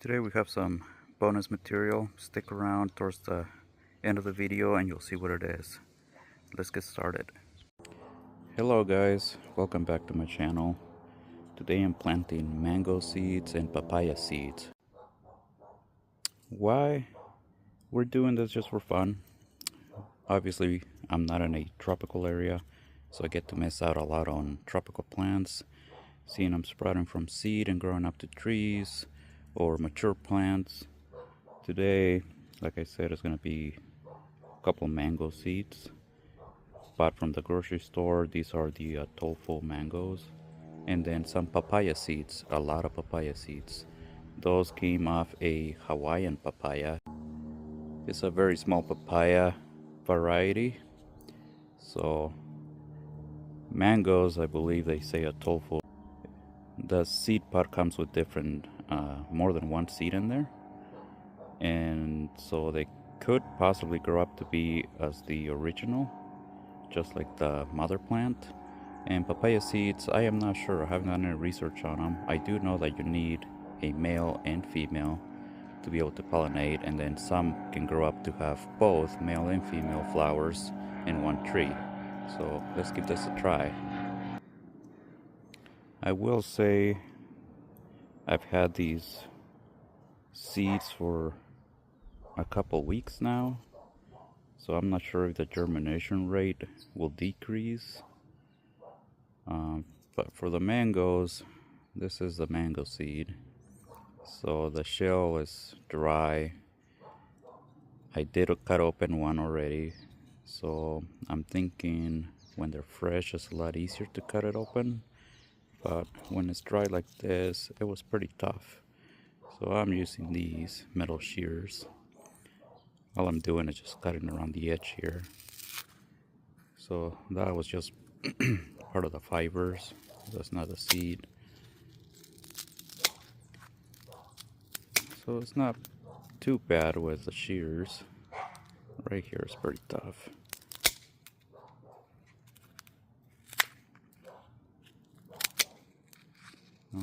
Today we have some bonus material. Stick around towards the end of the video and you'll see what it is. Let's get started. Hello guys, welcome back to my channel. Today I'm planting mango seeds and papaya seeds. Why? We're doing this just for fun. Obviously I'm not in a tropical area, so I get to miss out a lot on tropical plants. Seeing them sprouting from seed and growing up to trees or mature plants. Today, like I said, it's going to be a couple mango seeds bought from the grocery store. These are the tofu mangoes, and then some papaya seeds, a lot of papaya seeds. Those came off a Hawaiian papaya. It's a very small papaya variety. So mangoes, I believe they say a tofu. The seed pod comes with different more than one seed in there, and so they could possibly grow up to be as the original, just like the mother plant. And papaya seeds, I am not sure, I haven't done any research on them. I do know that you need a male and female to be able to pollinate, and then some can grow up to have both male and female flowers in one tree. So let's give this a try. I will say I've had these seeds for a couple weeks now, so I'm not sure if the germination rate will decrease. But for the mangoes, this is the mango seed. So the shell is dry. I did cut open one already, so I'm thinking when they're fresh it's a lot easier to cut it open. But when it's dry like this, it was pretty tough. So I'm using these metal shears. All I'm doing is just cutting around the edge here. So that was just part of the fibers. That's not the seed. So it's not too bad with the shears. Right here is pretty tough.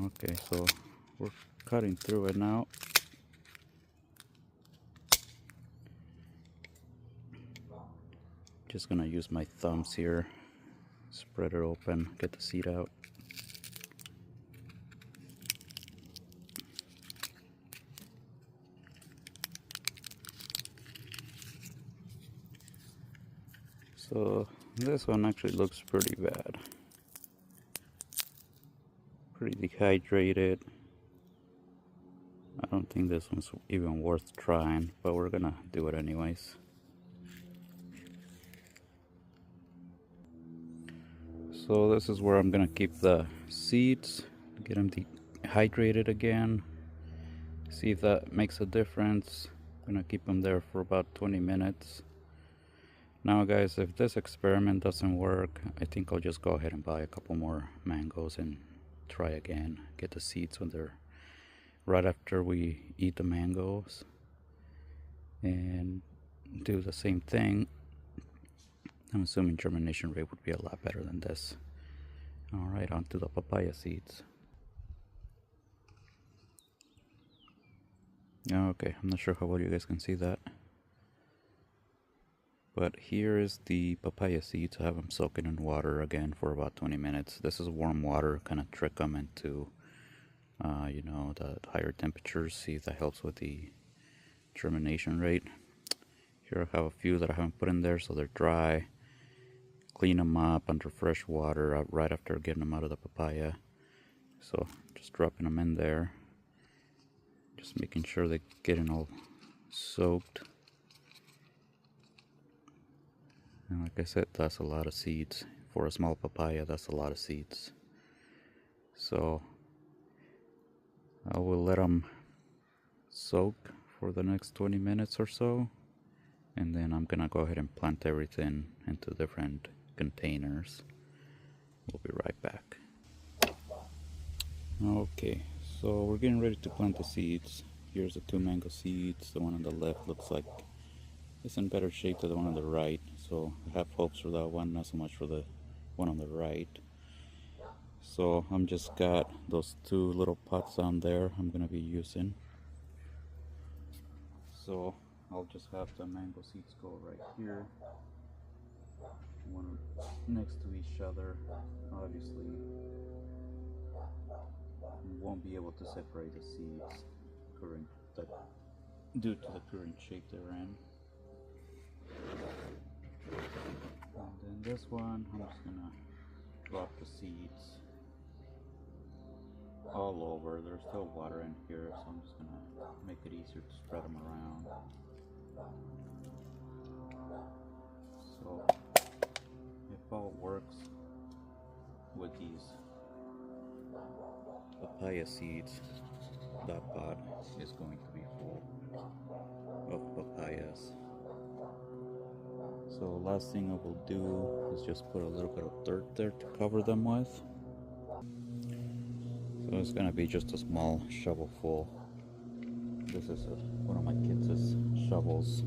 Okay, so we're cutting through it now. Just gonna use my thumbs here, spread it open, get the seed out. So this one actually looks pretty bad. Pretty dehydrated. I don't think this one's even worth trying, but we're gonna do it anyways. So this is where I'm gonna keep the seeds, get them dehydrated again, see if that makes a difference. I'm gonna keep them there for about 20 minutes. Now guys, if this experiment doesn't work, I think I'll just go ahead and buy a couple more mangoes and try again. Get the seeds when they're right after we eat the mangoes, and do the same thing. I'm assuming germination rate would be a lot better than this. Alright, on to the papaya seeds. Okay, I'm not sure how well you guys can see that. But here is the papaya seeds. I have them soaking in water again for about 20 minutes. This is warm water, kind of trick them into, you know, the higher temperatures. See if that helps with the germination rate. Here I have a few that I haven't put in there, so they're dry. Clean them up under fresh water right after getting them out of the papaya. So just dropping them in there, just making sure they're getting all soaked. And like I said, that's a lot of seeds. For a small papaya, that's a lot of seeds. So I will let them soak for the next 20 minutes or so, and then I'm gonna go ahead and plant everything into different containers. We'll be right back. Okay, so we're getting ready to plant the seeds. Here's the two mango seeds. The one on the left looks like it's in better shape than the one on the right, so I have hopes for that one, not so much for the one on the right. So I'm just got those two little pots on there I'm gonna be using. So I'll just have the mango seeds go right here, one next to each other. Obviously, you won't be able to separate the seeds due to the current shape they're in. And then this one, I'm just gonna drop the seeds all over. There's still water in here, so I'm just gonna make it easier to spread them around. So if all works with these papaya seeds, that pot is going to be full of papayas. So last thing I will do is just put a little bit of dirt there to cover them with. So it's gonna be just a small shovel full. This is one of my kids' shovels.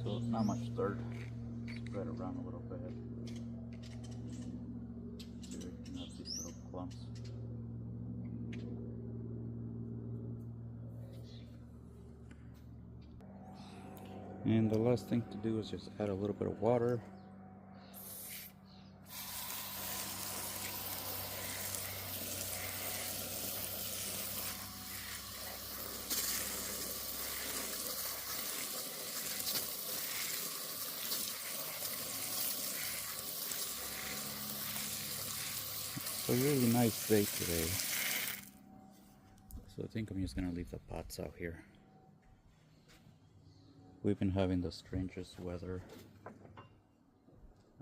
So not much dirt. Spread around a little bit. So you can have these little clumps. And the last thing to do is just add a little bit of water. It's a really nice day today. So I think I'm just gonna leave the pots out here. We've been having the strangest weather.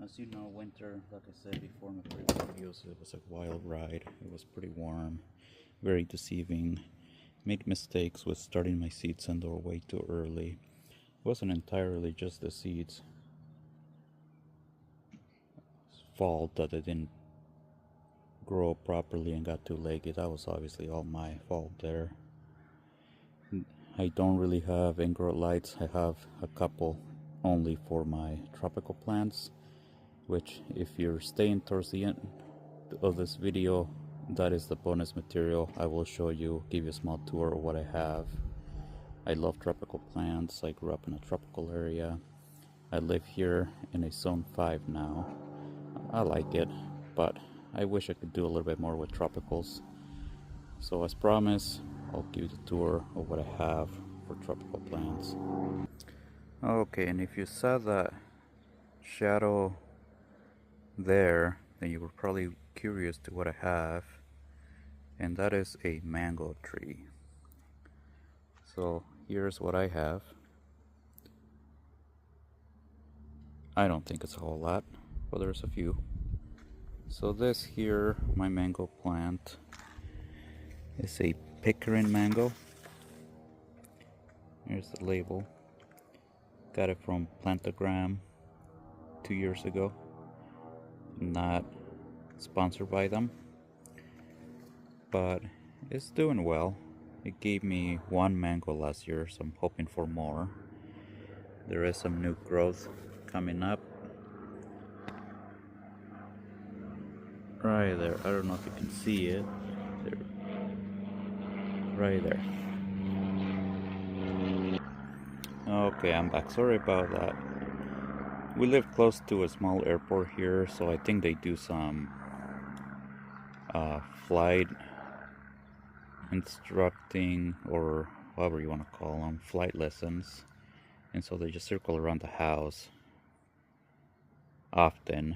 As you know, winter, like I said before in my previous videos, it was a wild ride. It was pretty warm, very deceiving. Made mistakes with starting my seeds indoor way too early. It wasn't entirely just the seeds' fault that they didn't grow properly and got too leggy. That was obviously all my fault there. I don't really have ingrown lights. I have a couple only for my tropical plants, which if you're staying towards the end of this video, that is the bonus material. I will show you, give you a small tour of what I have. I love tropical plants. I grew up in a tropical area. I live here in a zone 5 now. I like it, but I wish I could do a little bit more with tropicals. So as promised, I'll give you the tour of what I have for tropical plants. Okay, and if you saw that shadow there, then you were probably curious to what I have, and that is a mango tree. So here's what I have. I don't think it's a whole lot, but there's a few. So this here, my mango plant, is a pickering mango. Here's the label. Got it from Plantagram 2 years ago. Not sponsored by them, but it's doing well. It gave me 1 mango last year, so I'm hoping for more. There is some new growth coming up. Right there. I don't know if you can see it. There. Right there. Okay, I'm back. Sorry about that. We live close to a small airport here, so I think they do some flight instructing, or however you want to call them, flight lessons. And so they just circle around the house often.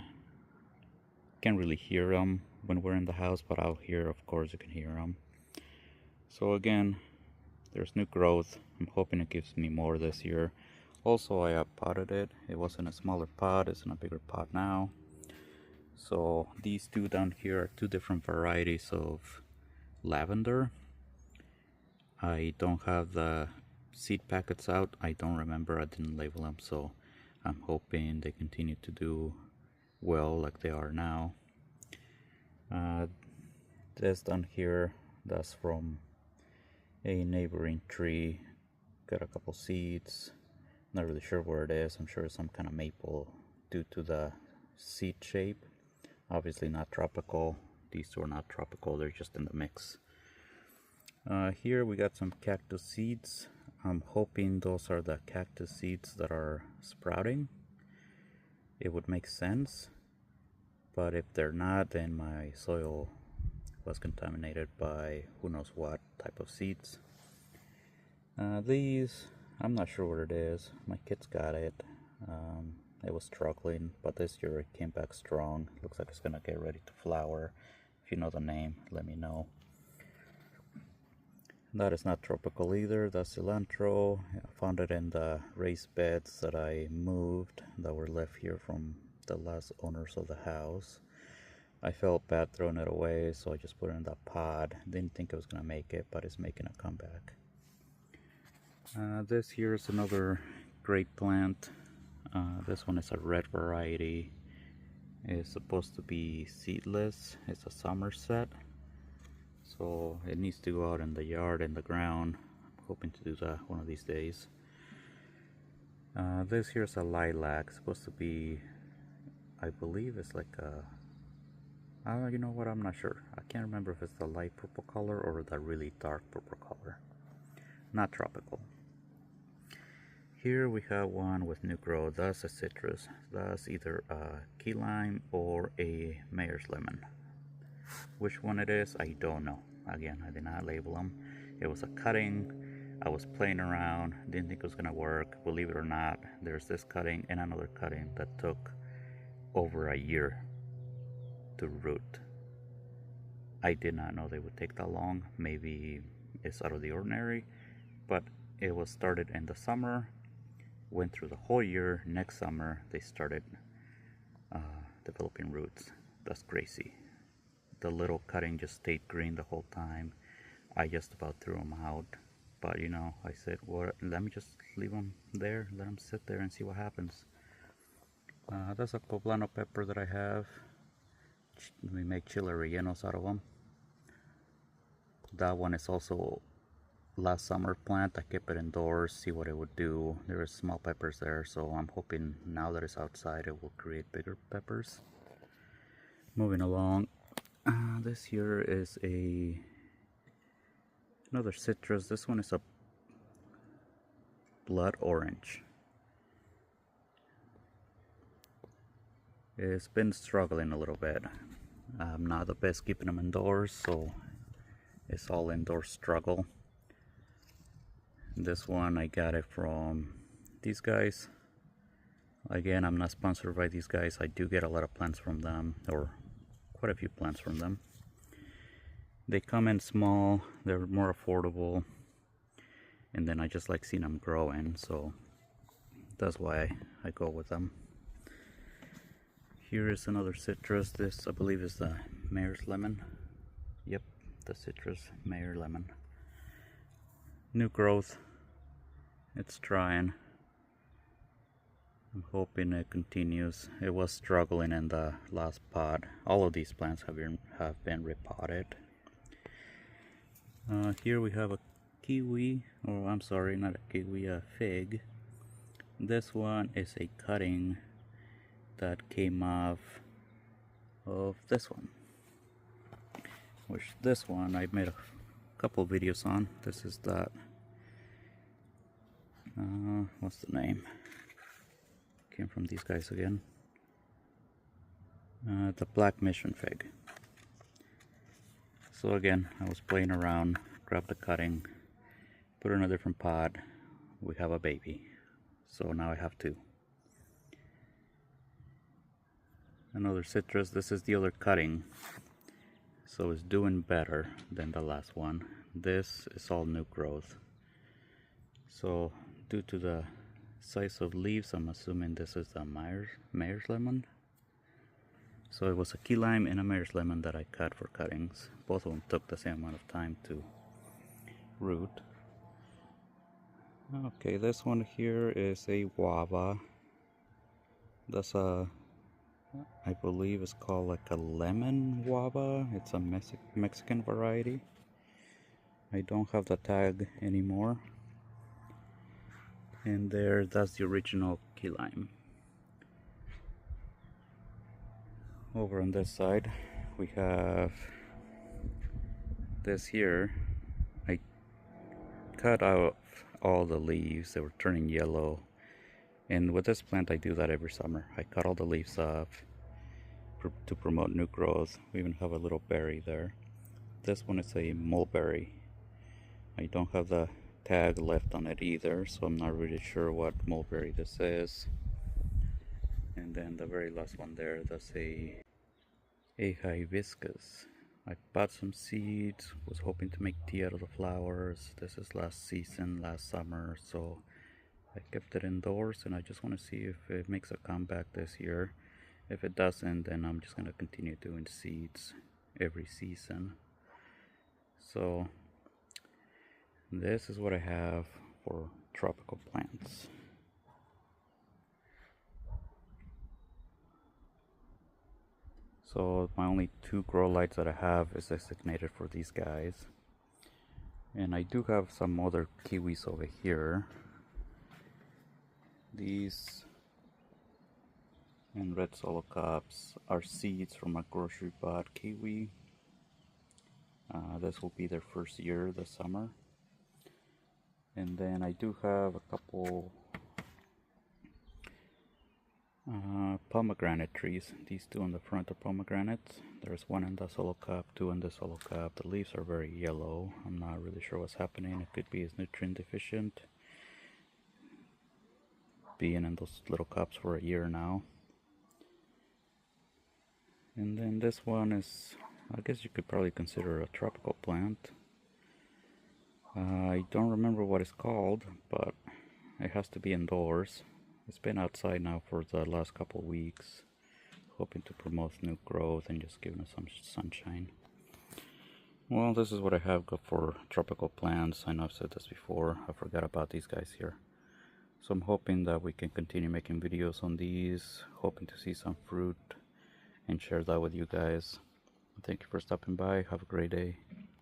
Can't really hear them when we're in the house, but out here, of course, you can hear them. So again, there's new growth. I'm hoping it gives me more this year. Also, I potted it. It was in a smaller pot. It's in a bigger pot now. So these two down here are 2 different varieties of lavender. I don't have the seed packets out. I don't remember. I didn't label them, so I'm hoping they continue to do well like they are now. This down here, that's from a neighboring tree. Got a couple seeds. Not really sure where it is. I'm sure it's some kind of maple due to the seed shape. Obviously not tropical. These two are not tropical. They're just in the mix. Here we got some cactus seeds. I'm hoping those are the cactus seeds that are sprouting. It would make sense, but if they're not, then my soil was contaminated by who knows what type of seeds. These, I'm not sure what it is. My kids got it. It was struggling, but this year it came back strong. Looks like it's gonna get ready to flower. If you know the name, let me know. That is not tropical either. That's cilantro. I found it in the raised beds that I moved that were left here from the last owners of the house. I felt bad throwing it away, so I just put it in that pod. Didn't think it was gonna make it, but it's making a comeback. This here is another great plant. This one is a red variety. It's supposed to be seedless. It's a Somerset, so it needs to go out in the yard, in the ground. I'm hoping to do that one of these days. This here is a lilac. It's supposed to be, I believe it's like a, you know what, I'm not sure. I can't remember if it's the light purple color or the really dark purple color. Not tropical. Here we have one with new growth. That's a citrus. That's either a key lime or a mayor's lemon. Which one it is, I don't know. Again, I did not label them. It was a cutting. I was playing around, didn't think it was gonna work. Believe it or not, there's this cutting and another cutting that took over a year to root. I did not know they would take that long. Maybe it's out of the ordinary, but it was started in the summer, went through the whole year. Next summer they started developing roots. That's crazy. The little cutting just stayed green the whole time. I just about threw them out, but you know, I said, well, let me just leave them there, let them sit there and see what happens. That's a poblano pepper that I have. We make chile rellenos out of them. That one is also last summer plant. I kept it indoors, see what it would do. There are small peppers there, so I'm hoping now that it's outside it will create bigger peppers. Moving along, this here is another citrus. This one is a blood orange. It's been struggling a little bit. I'm not the best keeping them indoors, so it's all indoor struggle. This one I got it from these guys. Again, I'm not sponsored by these guys. I do get a lot of plants from them, or quite a few plants from them. They come in small, they're more affordable, and then I just like seeing them growing, so that's why I go with them. Here is another citrus. This I believe is the mayor's lemon. Yep, the citrus mayor lemon. New growth. It's trying. I'm hoping it continues. It was struggling in the last pot. All of these plants have been repotted. Here we have a kiwi, or I'm sorry, not a kiwi, a fig. This one is a cutting that came off of this one, which this one I made a couple videos on. This is that, what's the name? Came from these guys again. The black mission fig. So again, I was playing around, grabbed the cutting, put it in a different pot. We have a baby, so now I have two. Another citrus. This is the other cutting, so it's doing better than the last one. This is all new growth, so due to the size of leaves, I'm assuming this is the mayor's lemon. So it was a key lime and a mayor's lemon that I cut for cuttings. Both of them took the same amount of time to root. Okay, this one here is a guava. That's a, I believe it's called like a lemon guava. It's a Mexican variety. I don't have the tag anymore. And there, that's the original key lime. Over on this side, we have this here. I cut out all the leaves. They were turning yellow. And with this plant, I do that every summer. I cut all the leaves off to promote new growth. We even have a little berry there. This one is a mulberry. I don't have the tag left on it either, so I'm not really sure what mulberry this is. And then the very last one there, that's a hibiscus. I bought some seeds, was hoping to make tea out of the flowers. This is last season, last summer, so I kept it indoors, and I just want to see if it makes a comeback this year. If it doesn't, then I'm just going to continue doing seeds every season. So this is what I have for tropical plants. So my only 2 grow lights that I have is designated for these guys. And I do have some other kiwis over here. These and red solo cups are seeds from a grocery bought kiwi. This will be their first year this summer. And then I do have a couple pomegranate trees. These 2 on the front are pomegranates. There's 1 in the solo cup, 2 in the solo cup. The leaves are very yellow. I'm not really sure what's happening. It could be it's nutrient deficient, being in those little cups for a year now. And then this one is, I guess you could probably consider a tropical plant. I don't remember what it's called, but it has to be indoors. It's been outside now for the last couple of weeks, hoping to promote new growth and just giving it some sunshine. Well, this is what I have for tropical plants. I know I've said this before. I forgot about these guys here. So I'm hoping that we can continue making videos on these, hoping to see some fruit and share that with you guys. Thank you for stopping by. Have a great day.